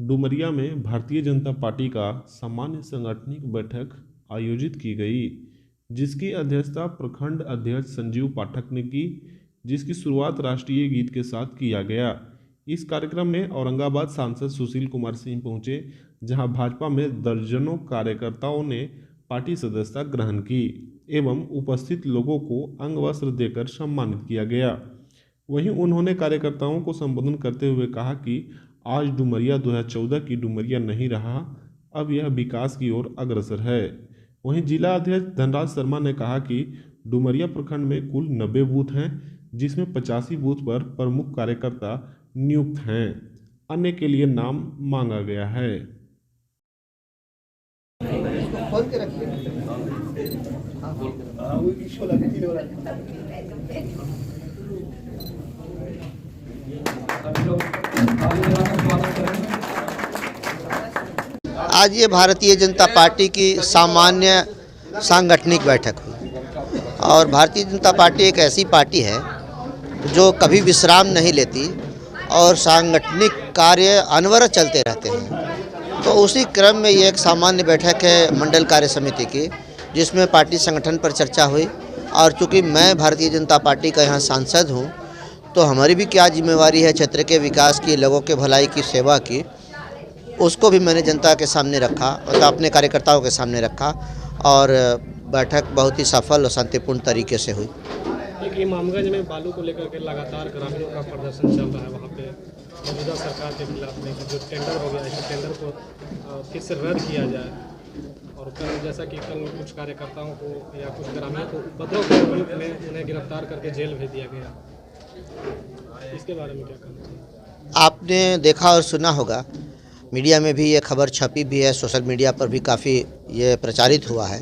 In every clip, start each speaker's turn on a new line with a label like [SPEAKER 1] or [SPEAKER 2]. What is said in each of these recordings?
[SPEAKER 1] डुमरिया में भारतीय जनता पार्टी का सामान्य सांगठनिक बैठक आयोजित की गई, जिसकी अध्यक्षता प्रखंड अध्यक्ष संजीव पाठक ने की, जिसकी शुरुआत राष्ट्रीय गीत के साथ किया गया। इस कार्यक्रम में औरंगाबाद सांसद सुशील कुमार सिंह पहुंचे, जहां भाजपा में दर्जनों कार्यकर्ताओं ने पार्टी सदस्यता ग्रहण की एवं उपस्थित लोगों को अंग वस्त्र देकर सम्मानित किया गया। वहीं उन्होंने कार्यकर्ताओं को संबोधन करते हुए कहा कि आज डुमरिया 2014 की डुमरिया नहीं रहा, अब यह विकास की ओर अग्रसर है। वहीं जिला अध्यक्ष धनराज शर्मा ने कहा कि डुमरिया प्रखंड में कुल 90 बूथ हैं, जिसमें 85 बूथ पर प्रमुख कार्यकर्ता नियुक्त हैं, अन्य के लिए नाम मांगा गया है।
[SPEAKER 2] आज ये भारतीय जनता पार्टी की सामान्य सांगठनिक बैठक हुई और भारतीय जनता पार्टी एक ऐसी पार्टी है जो कभी विश्राम नहीं लेती और सांगठनिक कार्य अनवरत चलते रहते हैं। तो उसी क्रम में ये एक सामान्य बैठक है मंडल कार्य समिति की, जिसमें पार्टी संगठन पर चर्चा हुई। और चूँकि मैं भारतीय जनता पार्टी का यहाँ सांसद हूँ, तो हमारी भी क्या जिम्मेवारी है क्षेत्र के विकास की, लोगों के भलाई की, सेवा की, उसको भी मैंने जनता के सामने रखा और अपने कार्यकर्ताओं के सामने रखा और बैठक बहुत ही सफल और शांतिपूर्ण तरीके से हुई।
[SPEAKER 3] एक इमामगंज में बालू को लेकर के लगातार ग्रामीणों का प्रदर्शन चल रहा है, वहाँ पे मौजूदा सरकार के खिलाफ में जो टेंडर हो गया है, इस टेंडर को फिर से रद्द किया जाए। और कल जैसा कि कल कुछ कार्यकर्ताओं को या कुछ ग्रामीणों को उपद्रव के में उन्हें गिरफ्तार करके जेल भेज दिया गया, इसके बारे में क्या कहना चाहिए?
[SPEAKER 2] आपने देखा और सुना होगा, मीडिया में भी ये खबर छपी भी है, सोशल मीडिया पर भी काफ़ी ये प्रचारित हुआ है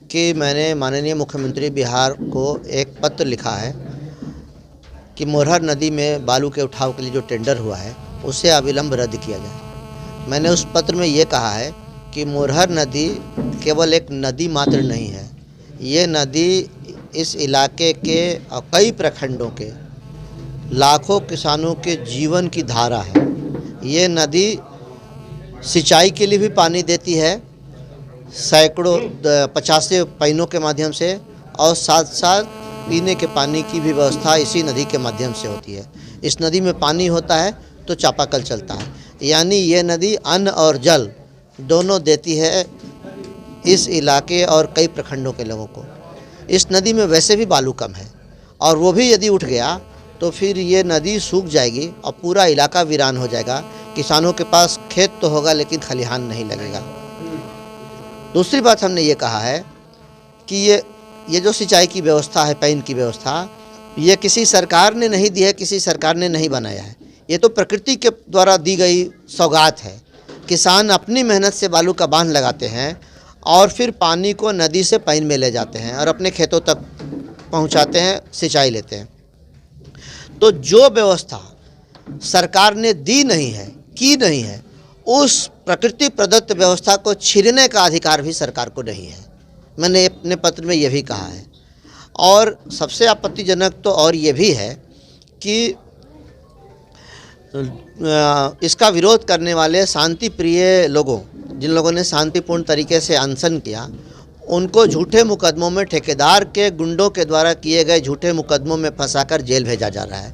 [SPEAKER 2] कि मैंने माननीय मुख्यमंत्री बिहार को एक पत्र लिखा है कि मोरहर नदी में बालू के उठाव के लिए जो टेंडर हुआ है उसे अविलंब रद्द किया जाए। मैंने उस पत्र में ये कहा है कि मोरहर नदी केवल एक नदी मात्र नहीं है, ये नदी इस इलाके के और कई प्रखंडों के लाखों किसानों के जीवन की धारा है। ये नदी सिंचाई के लिए भी पानी देती है, सैकड़ों 50 पैनों के माध्यम से, और साथ साथ पीने के पानी की भी व्यवस्था इसी नदी के माध्यम से होती है। इस नदी में पानी होता है तो चापाकल चलता है, यानी ये नदी अन्न और जल दोनों देती है इस इलाके और कई प्रखंडों के लोगों को। इस नदी में वैसे भी बालू कम है और वो भी यदि उठ गया तो फिर ये नदी सूख जाएगी और पूरा इलाका वीरान हो जाएगा। किसानों के पास खेत तो होगा लेकिन खलिहान नहीं लगेगा। दूसरी बात हमने ये कहा है कि ये जो सिंचाई की व्यवस्था है, पैन की व्यवस्था, ये किसी सरकार ने नहीं दी है, किसी सरकार ने नहीं बनाया है, ये तो प्रकृति के द्वारा दी गई सौगात है। किसान अपनी मेहनत से बालू का बांध लगाते हैं और फिर पानी को नदी से पैन में ले जाते हैं और अपने खेतों तक पहुंचाते हैं, सिंचाई लेते हैं। तो जो व्यवस्था सरकार ने दी नहीं है, की नहीं है, उस प्रकृति प्रदत्त व्यवस्था को छीनने का अधिकार भी सरकार को नहीं है। मैंने अपने पत्र में यह भी कहा है। और सबसे आपत्तिजनक तो और ये भी है कि इसका विरोध करने वाले शांति प्रिय लोगों, जिन लोगों ने शांतिपूर्ण तरीके से अनशन किया, उनको झूठे मुकदमों में, ठेकेदार के गुंडों के द्वारा किए गए झूठे मुकदमों में फंसाकर जेल भेजा जा रहा है।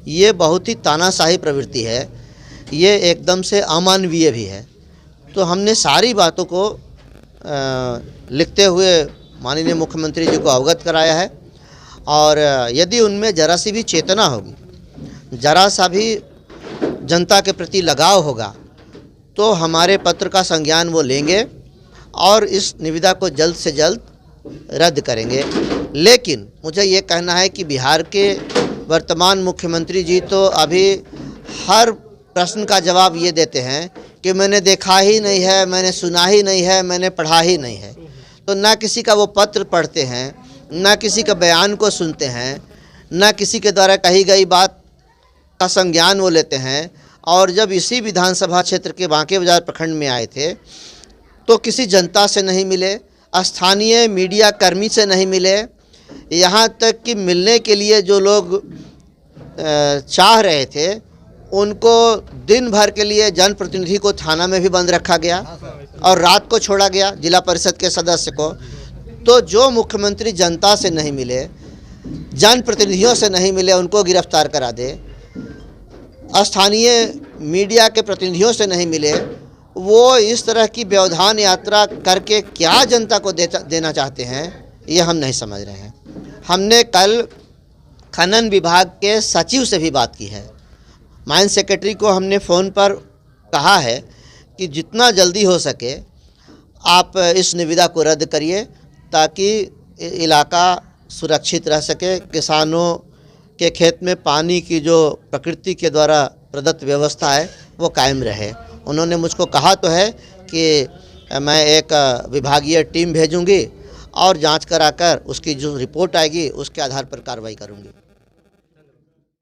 [SPEAKER 2] ये बहुत ही तानाशाही प्रवृत्ति है, ये एकदम से अमानवीय भी है। तो हमने सारी बातों को लिखते हुए माननीय मुख्यमंत्री जी को अवगत कराया है और यदि उनमें जरा सी भी चेतना होगी, जरा सा भी जनता के प्रति लगाव होगा, तो हमारे पत्र का संज्ञान वो लेंगे और इस निविदा को जल्द से जल्द रद्द करेंगे। लेकिन मुझे ये कहना है कि बिहार के वर्तमान मुख्यमंत्री जी तो अभी हर प्रश्न का जवाब ये देते हैं कि मैंने देखा ही नहीं है, मैंने सुना ही नहीं है, मैंने पढ़ा ही नहीं है। तो ना किसी का वो पत्र पढ़ते हैं, ना किसी का बयान को सुनते हैं, ना किसी के द्वारा कही गई बात का संज्ञान वो लेते हैं। और जब इसी विधानसभा क्षेत्र के बांके बाजार प्रखंड में आए थे तो किसी जनता से नहीं मिले, स्थानीय मीडिया कर्मी से नहीं मिले, यहाँ तक कि मिलने के लिए जो लोग चाह रहे थे उनको दिन भर के लिए जनप्रतिनिधि को थाना में भी बंद रखा गया और रात को छोड़ा गया, जिला परिषद के सदस्य को। तो जो मुख्यमंत्री जनता से नहीं मिले, जनप्रतिनिधियों से नहीं मिले, उनको गिरफ्तार करा दे, स्थानीय मीडिया के प्रतिनिधियों से नहीं मिले, वो इस तरह की व्यवधान यात्रा करके क्या जनता को देना चाहते हैं, ये हम नहीं समझ रहे हैं। हमने कल खनन विभाग के सचिव से भी बात की है। माइन सेक्रेटरी को हमने फ़ोन पर कहा है कि जितना जल्दी हो सके आप इस निविदा को रद्द करिए, ताकि इलाका सुरक्षित रह सके, किसानों के खेत में पानी की जो प्रकृति के द्वारा प्रदत्त व्यवस्था है वो कायम रहे। उन्होंने मुझको कहा तो है कि मैं एक विभागीय टीम भेजूंगी और जांच कराकर उसकी जो रिपोर्ट आएगी उसके आधार पर कार्रवाई करूंगी।